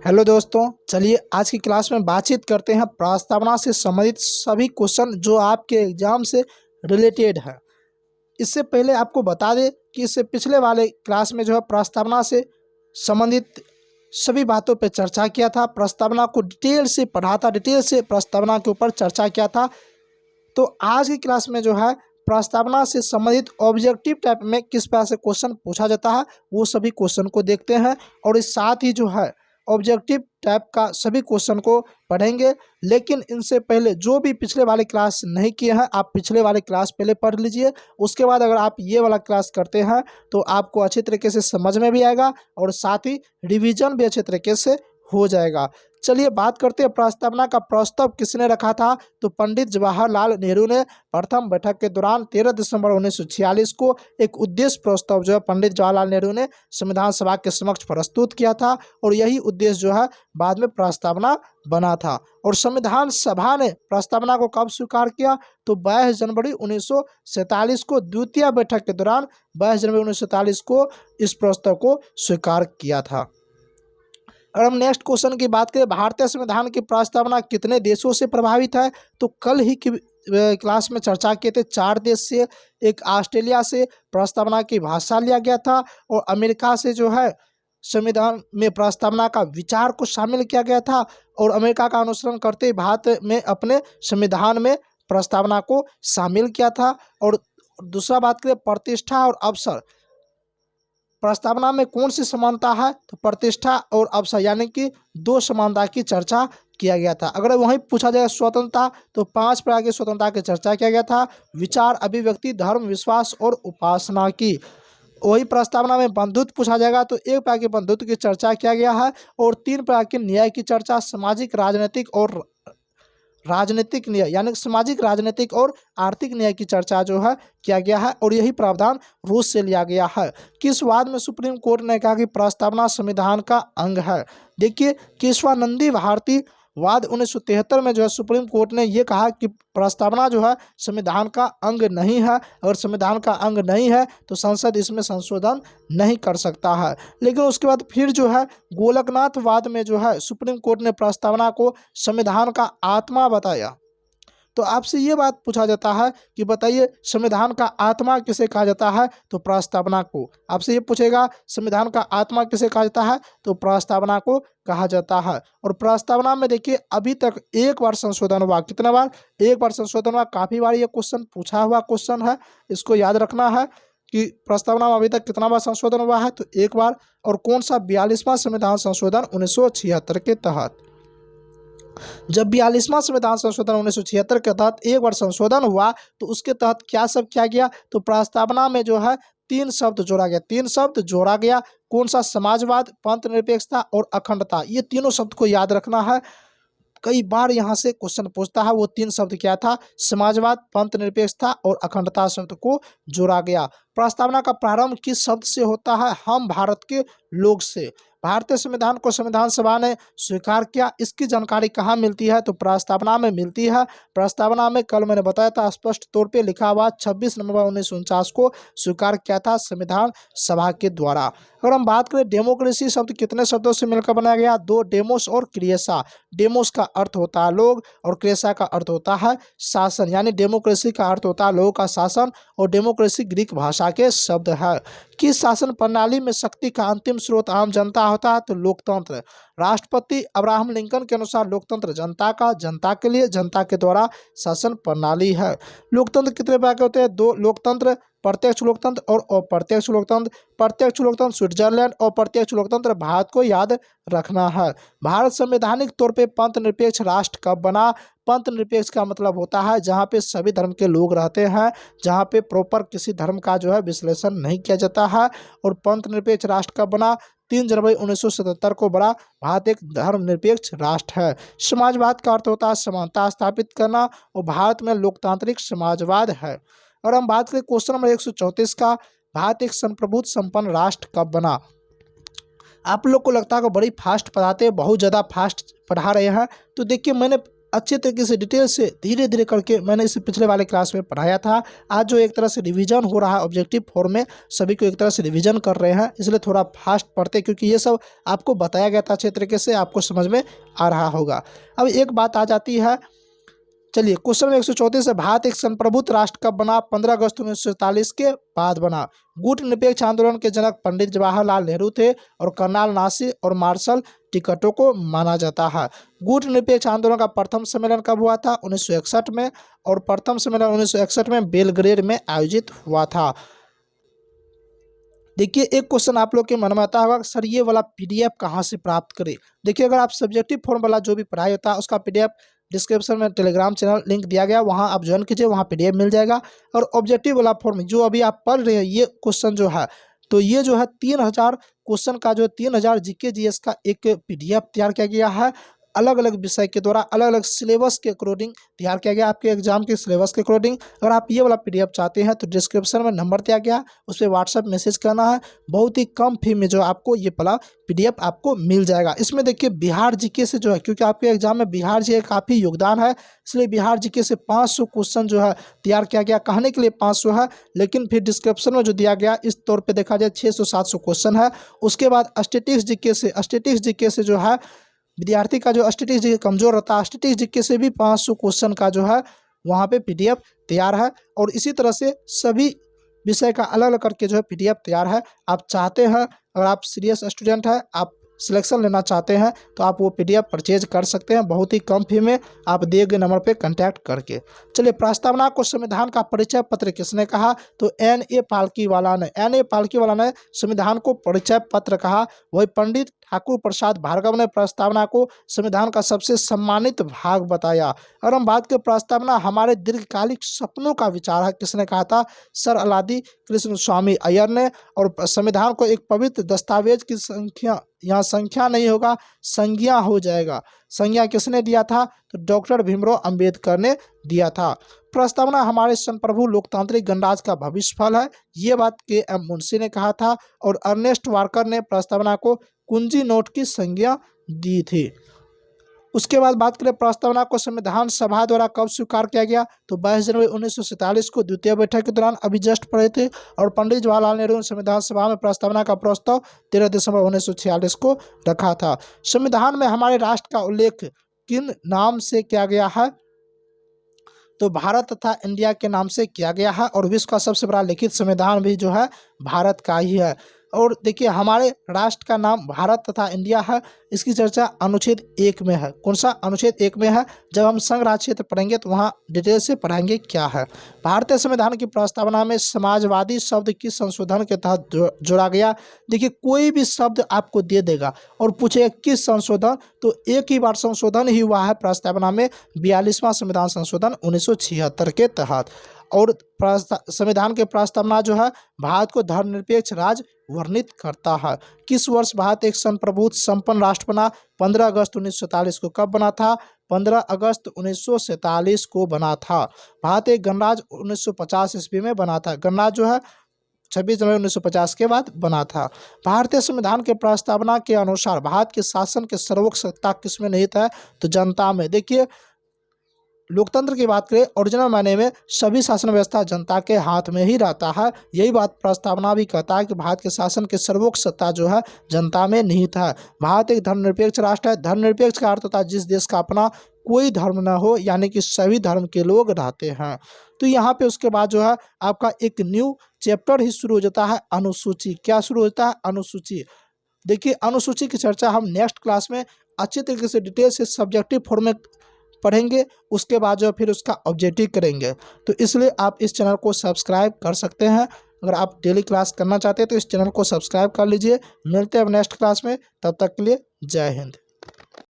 Hello दोस्तों, चलिए आज की क्लास में बातचीत करते हैं प्रस्तावना से संबंधित सभी क्वेश्चन जो आपके एग्जाम से रिलेटेड है। इससे पहले आपको बता दें कि इससे पिछले वाले क्लास में जो है प्रस्तावना से संबंधित सभी बातों पर चर्चा किया था, प्रस्तावना को डिटेल से पढ़ा था, डिटेल से प्रस्तावना के ऊपर चर्चा किया था। तो आज की क्लास में जो है प्रस्तावना से संबंधित ऑब्जेक्टिव टाइप में किस प्रकार से क्वेश्चन पूछा जाता है वो सभी क्वेश्चन को देखते हैं और इस साथ ही जो है ऑब्जेक्टिव टाइप का सभी क्वेश्चन को पढ़ेंगे। लेकिन इनसे पहले जो भी पिछले वाले क्लास नहीं किए हैं आप पिछले वाले क्लास पहले पढ़ लीजिए। उसके बाद अगर आप ये वाला क्लास करते हैं तो आपको अच्छे तरीके से समझ में भी आएगा और साथ ही रिवीजन भी अच्छे तरीके से हो जाएगा। चलिए बात करते हैं प्रस्तावना का प्रस्ताव किसने रखा था। तो पंडित जवाहरलाल नेहरू ने प्रथम बैठक के दौरान 13 दिसंबर 1946 को एक उद्देश्य प्रस्ताव जो है पंडित जवाहरलाल नेहरू ने संविधान सभा के समक्ष प्रस्तुत किया था और यही उद्देश्य जो है बाद में प्रस्तावना बना था। और संविधान सभा ने प्रस्तावना को कब स्वीकार किया तो 22 जनवरी 1947 को द्वितीय बैठक के दौरान 22 जनवरी 1947 को इस प्रस्ताव को स्वीकार किया था। अगर हम नेक्स्ट क्वेश्चन की बात करें, भारतीय संविधान की प्रस्तावना कितने देशों से प्रभावित है तो कल ही की क्लास में चर्चा किए थे 4 देश से, एक ऑस्ट्रेलिया से प्रस्तावना की भाषा लिया गया था और अमेरिका से जो है संविधान में प्रस्तावना का विचार को शामिल किया गया था और अमेरिका का अनुसरण करते ही भारत में अपने संविधान में प्रस्तावना को शामिल किया था। और दूसरा बात करें प्रतिष्ठा और अवसर, प्रस्तावना में कौन सी समानता है तो प्रतिष्ठा और अवसर यानी कि 2 समानता की चर्चा किया गया था। अगर वहीं पूछा जाए स्वतंत्रता तो 5 प्रकार की स्वतंत्रता की चर्चा किया गया था, विचार, अभिव्यक्ति, धर्म, विश्वास और उपासना की। वही प्रस्तावना में बंधुत्व पूछा जाएगा तो 1 प्रकार के बंधुत्व की चर्चा किया गया है और 3 प्रकार के न्याय की चर्चा, सामाजिक, राजनीतिक न्याय यानी सामाजिक, राजनीतिक और आर्थिक न्याय की चर्चा जो है किया गया है और यही प्रावधान रूस से लिया गया है। किस वाद में सुप्रीम कोर्ट ने कहा कि प्रस्तावना संविधान का अंग है। देखिए केशवानंदी भारती वाद 1973 में जो है सुप्रीम कोर्ट ने ये कहा कि प्रस्तावना जो है संविधान का अंग नहीं है, अगर संविधान का अंग नहीं है तो संसद इसमें संशोधन नहीं कर सकता है। लेकिन उसके बाद फिर जो है गोलकनाथ वाद में जो है सुप्रीम कोर्ट ने प्रस्तावना को संविधान का आत्मा बताया। तो आपसे ये बात पूछा जाता है कि बताइए संविधान का आत्मा किसे कहा जाता है तो प्रस्तावना को। आपसे ये पूछेगा संविधान का आत्मा किसे कहा जाता है तो प्रस्तावना को कहा जाता है। और प्रस्तावना में देखिए अभी तक 1 बार संशोधन हुआ, कितना बार? 1 बार संशोधन हुआ। काफ़ी बार ये क्वेश्चन पूछा हुआ क्वेश्चन है, इसको याद रखना है कि प्रस्तावना में अभी तक कितना बार संशोधन हुआ है तो 1 बार। और कौन सा? 42वां संविधान संशोधन 1976 के तहत। जब 42वां संविधान संशोधन 1976 के तहत 1 बार संशोधन हुआ तो उसके तहत क्या सब किया गया तो प्रस्तावना में जो है 3 शब्द जोड़ा गया, 3 शब्द जोड़ा गया। कौन सा? समाजवाद, पंथ निरपेक्षता और अखंडता। ये तीनों शब्द को याद रखना है, कई बार यहाँ से क्वेश्चन पूछता है। वो 3 शब्द क्या था? समाजवाद, पंथ निरपेक्षता और अखंडता शब्द को जोड़ा गया। प्रस्तावना का प्रारंभ किस शब्द से होता है? हम भारत के लोग से। भारतीय संविधान को संविधान सभा ने स्वीकार किया, इसकी जानकारी कहाँ मिलती है तो प्रस्तावना में मिलती है। प्रस्तावना में कल मैंने बताया था स्पष्ट तौर पे लिखा हुआ 26 नवंबर 1949 को स्वीकार किया था संविधान सभा के द्वारा। अगर हम बात करें डेमोक्रेसी शब्द कितने शब्दों से मिलकर बनाया गया? 2, डेमोस और क्रिएसा। डेमोस का अर्थ होता है लोग और क्रिएसा का अर्थ होता है शासन, यानी डेमोक्रेसी का अर्थ होता है लोगों का शासन और डेमोक्रेसी ग्रीक भाषा के शब्द है। किस शासन प्रणाली में शक्ति का अंतिम स्रोत आम जनता होता है तो लोकतंत्र। राष्ट्रपति अब्राहम लिंकन के अनुसार लोकतंत्र जनता का, जनता के लिए, जनता के द्वारा शासन प्रणाली है। लोकतंत्र कितने प्रकार के होते हैं? 2 लोकतंत्र, प्रत्यक्ष लोकतंत्र और अप्रत्यक्ष लोकतंत्र। प्रत्यक्ष लोकतंत्र स्विट्जरलैंड और प्रत्यक्ष लोकतंत्र भारत को याद रखना है। भारत संवैधानिक तौर पे पंथ निरपेक्ष राष्ट्र कब बना? पंथ निरपेक्ष का मतलब होता है जहाँ पे सभी धर्म के लोग रहते हैं, जहाँ पे प्रॉपर किसी धर्म का जो है विश्लेषण नहीं किया जाता है। और पंथ निरपेक्ष राष्ट्र कब बना? 3 जनवरी 1977 को बड़ा। भारत एक धर्मनिरपेक्ष राष्ट्र है। समाजवाद का अर्थ होता है समानता स्थापित करना और भारत में लोकतांत्रिक समाजवाद है। और हम बात करें क्वेश्चन नंबर 134 का, भारत एक संप्रभुत्व संपन्न राष्ट्र कब बना? आप लोग को लगता है कि बड़ी फास्ट पढ़ाते हैं, बहुत ज़्यादा फास्ट पढ़ा रहे हैं। तो देखिए मैंने अच्छे तरीके से डिटेल से धीरे धीरे करके मैंने इसे पिछले वाले क्लास में पढ़ाया था। आज जो एक तरह से रिवीजन हो रहा है ऑब्जेक्टिव 4 में, सभी को एक तरह से रिवीजन कर रहे हैं, इसलिए थोड़ा फास्ट पढ़ते, क्योंकि ये सब आपको बताया गया था अच्छे तरीके से, आपको समझ में आ रहा होगा। अब एक बात आ जाती है, चलिए क्वेश्चन में 134 है, भारत एक संप्रभुत्व राष्ट्र कब बना? 15 अगस्त 1947 के बाद बना। गुट निरपेक्ष आंदोलन के जनक पंडित जवाहरलाल नेहरू थे और कर्नाल नासिर और मार्शल टिकटो को माना जाता है। गुट निरपेक्ष आंदोलन का प्रथम सम्मेलन कब हुआ था? 1961 में, और प्रथम सम्मेलन 1961 में बेलग्रेड में आयोजित हुआ था। देखिए एक क्वेश्चन आप लोग के मन में आता होगा, सर ये वाला पीडीएफ कहाँ से प्राप्त करें? देखिए अगर आप सब्जेक्टिव फॉर्म वाला जो भी पढ़ाई होता है उसका पीडीएफ डिस्क्रिप्शन में टेलीग्राम चैनल लिंक दिया गया, वहाँ आप ज्वाइन कीजिए, वहाँ पीडीएफ मिल जाएगा। और ऑब्जेक्टिव वाला फॉर्म जो अभी आप पढ़ रहे हैं ये क्वेश्चन जो है, तो ये जो है 3000 क्वेश्चन का जो 3000 जीके जीएस का एक पीडीएफ तैयार किया गया है, अलग अलग विषय के द्वारा अलग अलग सिलेबस के अकॉर्डिंग तैयार किया गया, आपके एग्जाम के सिलेबस के अकॉर्डिंग। अगर आप ये वाला पीडीएफ चाहते हैं तो डिस्क्रिप्शन में नंबर दिया गया, उस पर व्हाट्सएप मैसेज करना है, बहुत ही कम फी में जो आपको ये वाला पीडीएफ आपको मिल जाएगा। इसमें देखिए बिहार जीके से जो है, क्योंकि आपके एग्जाम में बिहार जीके काफ़ी योगदान है, इसलिए बिहार जीके से 500 क्वेश्चन जो है तैयार किया गया। कहने के लिए 500 है, लेकिन फिर डिस्क्रिप्शन में जो दिया गया इस तौर पे देखा जाए 600-700 क्वेश्चन है। उसके बाद स्टैटिस्टिक्स जीके से जो है विद्यार्थी का जो स्टैटिस्टिक्स जीके कमजोर रहता है, स्टैटिस्टिक्स जीके से भी 500 क्वेश्चन का जो है वहाँ पे पीडीएफ तैयार है। और इसी तरह से सभी विषय का अलग अलग करके जो है पीडीएफ तैयार है। आप चाहते हैं, अगर आप सीरियस स्टूडेंट हैं, आप सिलेक्शन लेना चाहते हैं, तो आप वो पीडीएफ परचेज कर सकते हैं बहुत ही कम फी में, आप दिए गए नंबर पे कांटेक्ट करके। चलिए प्रस्तावना को संविधान का परिचय पत्र किसने कहा? तो N.A. पालकीवाला ने। N.A. पालकीवाला ने संविधान को परिचय पत्र कहा। वही पंडित ठाकुर प्रसाद भार्गव ने प्रस्तावना को संविधान का सबसे सम्मानित भाग बताया। और हम बात करें प्रस्तावना हमारे दीर्घकालिक सपनों का विचार है, किसने कहा था? सर अलादी कृष्ण स्वामी अय्यर ने। और संविधान को एक पवित्र दस्तावेज की संख्या, यहाँ संख्या नहीं होगा संज्ञा हो जाएगा, संज्ञा किसने दिया था? तो डॉक्टर भीमराव अंबेडकर ने दिया था। प्रस्तावना हमारे संप्रभु लोकतांत्रिक गणराज्य का भविष्य फल है, ये बात K.M. मुंशी ने कहा था। और अर्नेस्ट वाकर ने प्रस्तावना को कुंजी नोट की संज्ञा दी थी। उसके बाद बात करें प्रस्तावना को संविधान सभा द्वारा कब स्वीकार किया गया? तो 22 जनवरी 1947 को द्वितीय बैठक के दौरान, अभी जस्ट पढ़े थे। और पंडित जवाहरलाल नेहरू ने संविधान सभा में प्रस्तावना का प्रस्ताव 13 दिसंबर 1946 को रखा था। संविधान में हमारे राष्ट्र का उल्लेख किन नाम से किया गया है? तो भारत तथा इंडिया के नाम से किया गया है। और विश्व का सबसे बड़ा लिखित संविधान भी जो है भारत का ही है। और देखिए हमारे राष्ट्र का नाम भारत तथा इंडिया है, इसकी चर्चा अनुच्छेद 1 में है। कौन सा? अनुच्छेद 1 में है। जब हम संघ राज्य क्षेत्र पढ़ेंगे तो वहाँ डिटेल से पढ़ाएंगे क्या है। भारतीय संविधान की प्रस्तावना में समाजवादी शब्द किस संशोधन के तहत जोड़ा गया? देखिए कोई भी शब्द आपको दे देगा और पूछेगा किस संशोधन, तो एक ही बार संशोधन ही हुआ है प्रस्तावना में, 42वां संविधान संशोधन 1976 के तहत। और संविधान के प्रस्तावना जो है भारत को धर्मनिरपेक्ष राज्य वर्णित करता है। किस वर्ष भारत एक संप्रभुत्व संपन्न राष्ट्र बना? 15 अगस्त 1947 को। कब बना था? 15 अगस्त 1947 को बना था। भारत एक गणराज्य 1950 ईस्वी में बना था। गणराज्य जो है 26 जनवरी 1950 के बाद बना था। भारतीय संविधान के प्रस्तावना के अनुसार भारत के शासन के सर्वोच्च सत्ता किसमें निहित है? तो जनता में। देखिए लोकतंत्र की बात करें ओरिजिनल मायने में सभी शासन व्यवस्था जनता के हाथ में ही रहता है। यही बात प्रस्तावना भी कहता है कि भारत के शासन के सर्वोच्च सत्ता जो है जनता में निहित है। भारत एक धर्मनिरपेक्ष राष्ट्र है। धर्मनिरपेक्ष का अर्थ होता है जिस देश का अपना कोई धर्म न हो, यानी कि सभी धर्म के लोग रहते हैं। तो यहाँ पे उसके बाद जो है आपका एक न्यू चैप्टर ही शुरू हो जाता है, अनुसूची। क्या शुरू होता है? अनुसूची। देखिए अनुसूची की चर्चा हम नेक्स्ट क्लास में अच्छे तरीके से डिटेल से सब्जेक्टिव फॉर्म में पढ़ेंगे, उसके बाद जो फिर उसका ऑब्जेक्टिव करेंगे। तो इसलिए आप इस चैनल को सब्सक्राइब कर सकते हैं। अगर आप डेली क्लास करना चाहते हैं तो इस चैनल को सब्सक्राइब कर लीजिए। मिलते हैं अब नेक्स्ट क्लास में, तब तक के लिए जय हिंद।